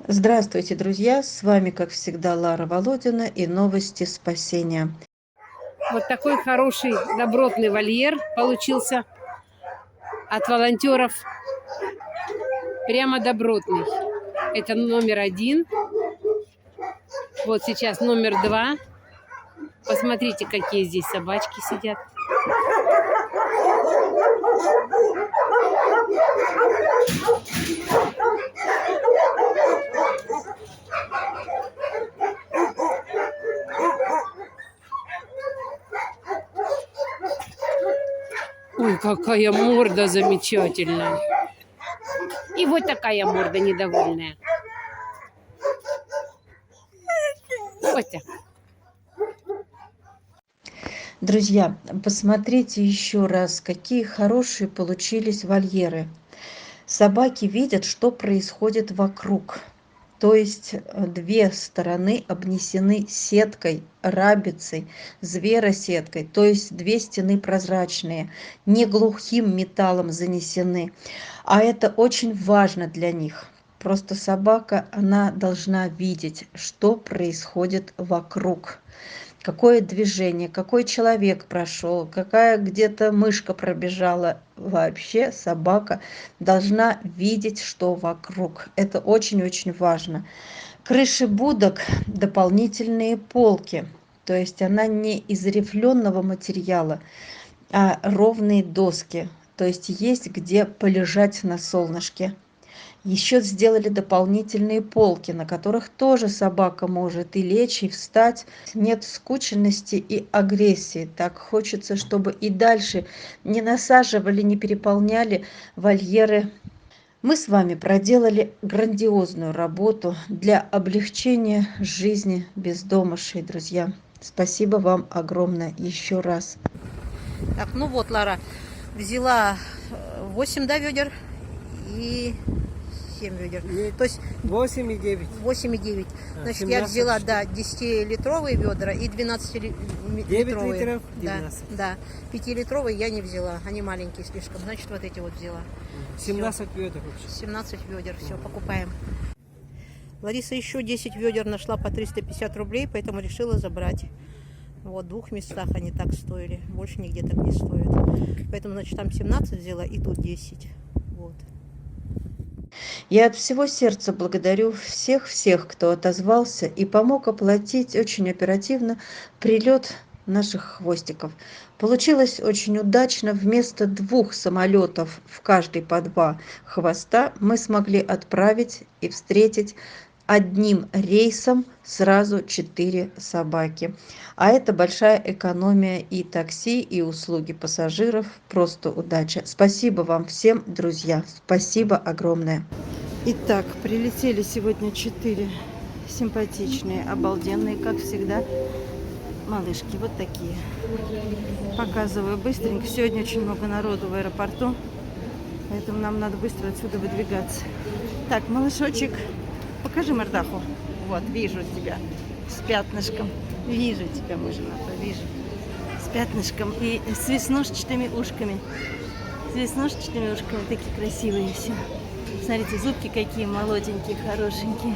Здравствуйте, друзья! С вами, как всегда, Лара Володина и новости спасения. Вот такой хороший, добротный вольер получился от волонтеров. Прямо добротный. Это номер один. Вот сейчас номер два. Посмотрите, какие здесь собачки сидят. Ой, какая морда замечательная. И вот такая морда недовольная. Вот так. Друзья, посмотрите еще раз, какие хорошие получились вольеры. Собаки видят, что происходит вокруг. То есть две стороны обнесены сеткой, рабицей, зверосеткой, то есть две стены прозрачные, не глухим металлом занесены. А это очень важно для них. Просто собака, она должна видеть, что происходит вокруг. Какое движение, какой человек прошел, какая где-то мышка пробежала. Вообще собака должна видеть, что вокруг. Это очень-очень важно. Крыши будок дополнительные полки. То есть она не из рифленого материала, а ровные доски. То есть есть где полежать на солнышке. Еще сделали дополнительные полки, на которых тоже собака может и лечь, и встать. Нет скученности и агрессии. Так хочется, чтобы и дальше не насаживали, не переполняли вольеры. Мы с вами проделали грандиозную работу для облегчения жизни бездомышей, друзья. Спасибо вам огромное еще раз. Так, ну вот, Лара, взяла 8, да, ведер и 7 ведер. Нет, То есть 8 и 9. 8,9. Значит, я 17 взяла, штук. да, 10-литровые ведра и 12-литровые. 9 литров, 12. Да, 5-литровые я не взяла, они маленькие слишком. Значит, вот эти вот взяла. 17 ведер вообще. 17 ведер, все, покупаем. Лариса еще 10 ведер нашла по 350 рублей, поэтому решила забрать. Вот, в 2 местах они так стоили. Больше нигде так не стоят. Поэтому, значит, там 17 взяла и тут 10. Вот. Я от всего сердца благодарю всех, кто отозвался и помог оплатить очень оперативно прилет наших хвостиков. Получилось очень удачно. Вместо 2 самолетов, в каждый по 2 хвоста, мы смогли отправить и встретить одним рейсом сразу 4 собаки. А это большая экономия и такси, и услуги пассажиров. Просто удача. Спасибо вам всем, друзья. Спасибо огромное. Итак, прилетели сегодня 4 симпатичные, обалденные, как всегда, малышки. Вот такие. Показываю быстренько. Сегодня очень много народу в аэропорту, поэтому нам надо быстро отсюда выдвигаться. Так, малышочек, покажи мордаху. Вот, вижу тебя с пятнышком. Вижу тебя, мой женатый, вижу. С пятнышком и с веснушчатыми ушками. С веснушчатыми ушками, такие красивые все. Смотрите, зубки какие молоденькие, хорошенькие.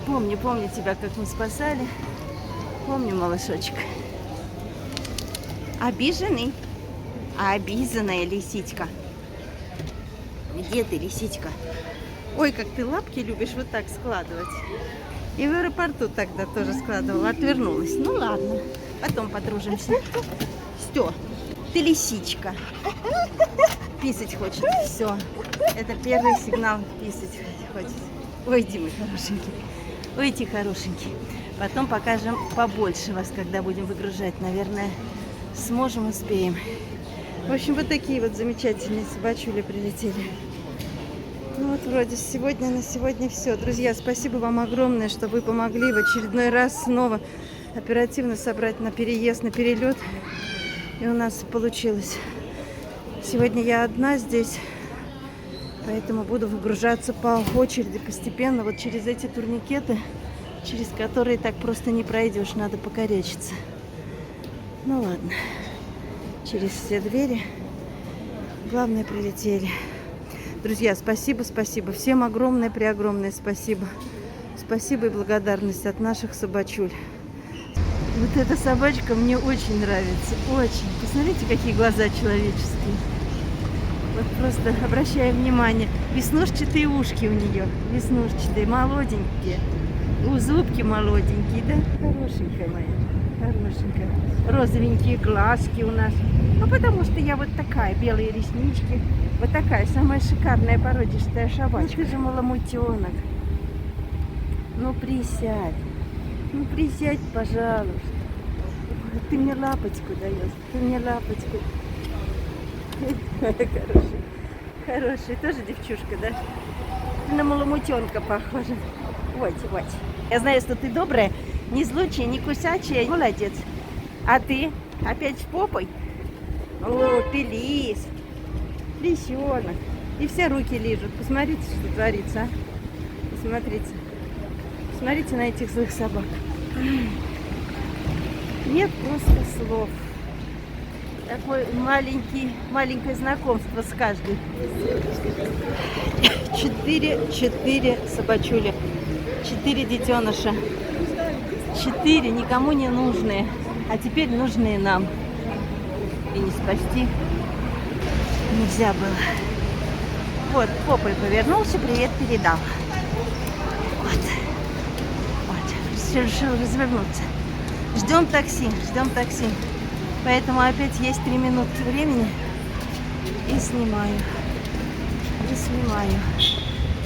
Помню тебя, как мы спасали. Помню, малышочек. Обиженный? Обиженная лисичка. Где ты, лисичка? Ой, как ты лапки любишь вот так складывать. И в аэропорту тогда тоже складывала. Отвернулась. Ну ладно, потом подружимся. Стё, ты лисичка. Писать хочет. Все. Это первый сигнал, писать хочет. Уйди, мой хорошенький. Уйди, хорошенький. Потом покажем побольше вас, когда будем выгружать. Наверное, сможем, успеем. В общем, вот такие вот замечательные собачули прилетели. Ну вот вроде на сегодня все. Друзья, спасибо вам огромное, что вы помогли в очередной раз снова оперативно собрать на переезд, на перелет. И у нас получилось. Сегодня я одна здесь, поэтому буду выгружаться по очереди, постепенно, вот через эти турникеты, через которые так просто не пройдешь, надо покорячиться. Ну ладно, через все двери. Главное, прилетели. Друзья, спасибо, спасибо. Всем огромное спасибо. Спасибо и благодарность от наших собачуль. Вот эта собачка мне очень нравится. Очень. Посмотрите, какие глаза человеческие. Вот просто обращаем внимание. Веснушчатые ушки у нее. Веснушчатые, молоденькие. Зубки молоденькие, да? Хорошенькая моя. Хорошенькая. Розовенькие глазки у нас. Ну, потому что я вот такая. Белые реснички. Вот такая самая шикарная породистая собачка. Ты же маломутенок. Ну, присядь. Ну, присядь, пожалуйста. Ты мне лапочку даешь. Ты мне лапочку. Хорошая. Хорошая. Тоже девчушка, да? На маломутенка похожа. Вот. Я знаю, что ты добрая, не злючая, не кусачая. Молодец. А ты? Опять с попой? О, ты лис. Лисенок. И все руки лижут. Посмотрите, что творится, а? Посмотрите. Посмотрите на этих злых собак. Нет просто слов. Такое маленькое знакомство с каждой. 4 собачули. 4 детеныша. 4 никому не нужные. А теперь нужные нам. И не спасти нельзя было. Вот, попой повернулся, привет передал. Вот. Решил развернуться. Ждем такси. Поэтому опять есть 3 минутки времени. И снимаю.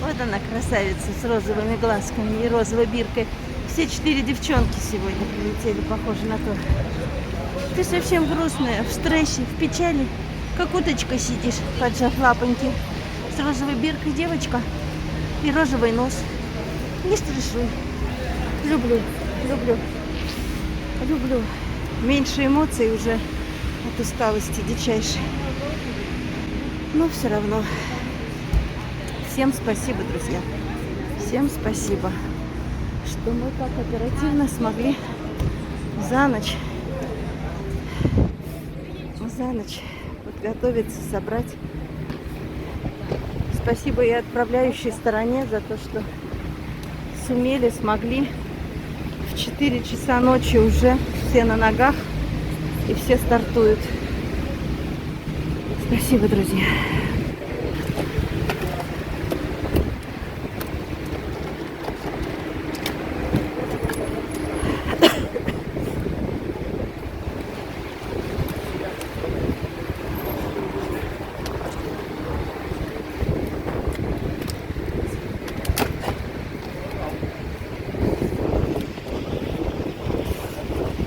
Вот она, красавица с розовыми глазками и розовой биркой. Все 4 девчонки сегодня прилетели, похоже на то. Ты совсем грустная, в стрессе, в печали. Как уточка сидишь, поджав лапоньки. С розовой биркой девочка и розовый нос. Не стрессуй. Люблю. Меньше эмоций уже от усталости дичайшей. Но все равно. Всем спасибо, друзья. Всем спасибо, что мы так оперативно смогли за ночь подготовиться, собрать. Спасибо и отправляющей стороне за то, что смогли. В 4 часа ночи уже все на ногах и все стартуют. Спасибо, друзья.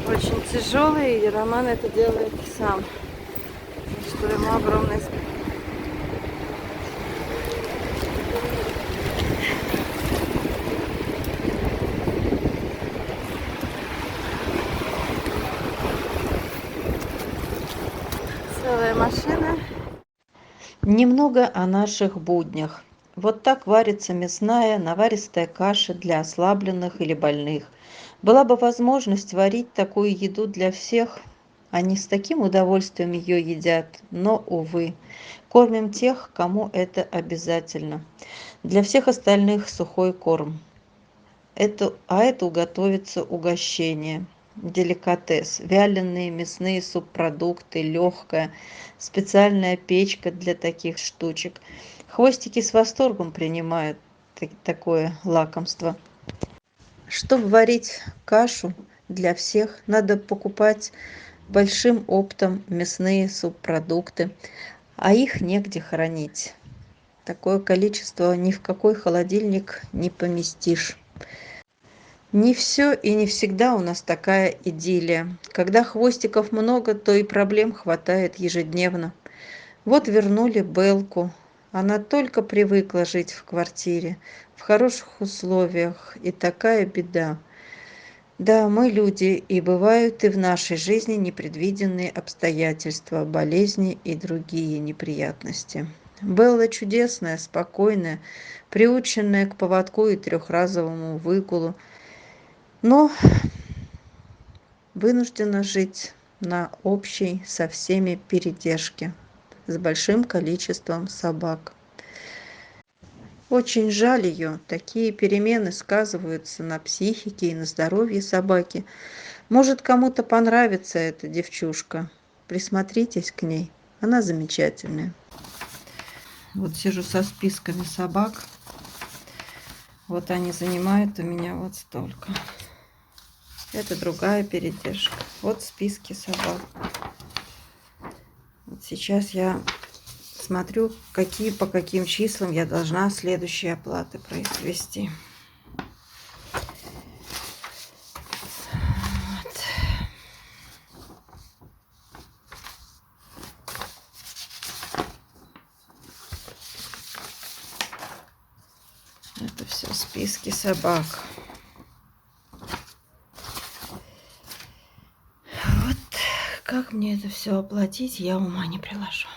Очень тяжелый, и Роман это делает сам. Что ему огромное спасибо. Целая машина. Немного о наших буднях. Вот так варится мясная наваристая каша для ослабленных или больных. Была бы возможность варить такую еду для всех, они с таким удовольствием ее едят, но, увы, кормим тех, кому это обязательно. Для всех остальных сухой корм. Это готовится угощение, деликатес, вяленые мясные субпродукты, легкая, специальная печка для таких штучек. Хвостики с восторгом принимают такое лакомство. Чтобы варить кашу для всех, надо покупать большим оптом мясные субпродукты, а их негде хранить. Такое количество ни в какой холодильник не поместишь. Не все и не всегда у нас такая идиллия. Когда хвостиков много, то и проблем хватает ежедневно. Вот вернули Белку. Она только привыкла жить в квартире, в хороших условиях, и такая беда. Да, мы люди, и бывают и в нашей жизни непредвиденные обстоятельства, болезни и другие неприятности. Белла чудесная, спокойная, приученная к поводку и 3-разовому выгулу, но вынуждена жить на общей со всеми передержке с большим количеством собак. Очень жаль ее. Такие перемены сказываются на психике и на здоровье собаки. Может, кому-то понравится эта девчушка. Присмотритесь к ней. Она замечательная. Вот сижу со списками собак. Вот они занимают у меня вот столько. Это другая передержка. Вот списки собак. Вот сейчас я смотрю, по каким числам я должна следующие оплаты произвести. Вот. Это все списки собак. Вот как мне это все оплатить, я ума не приложу.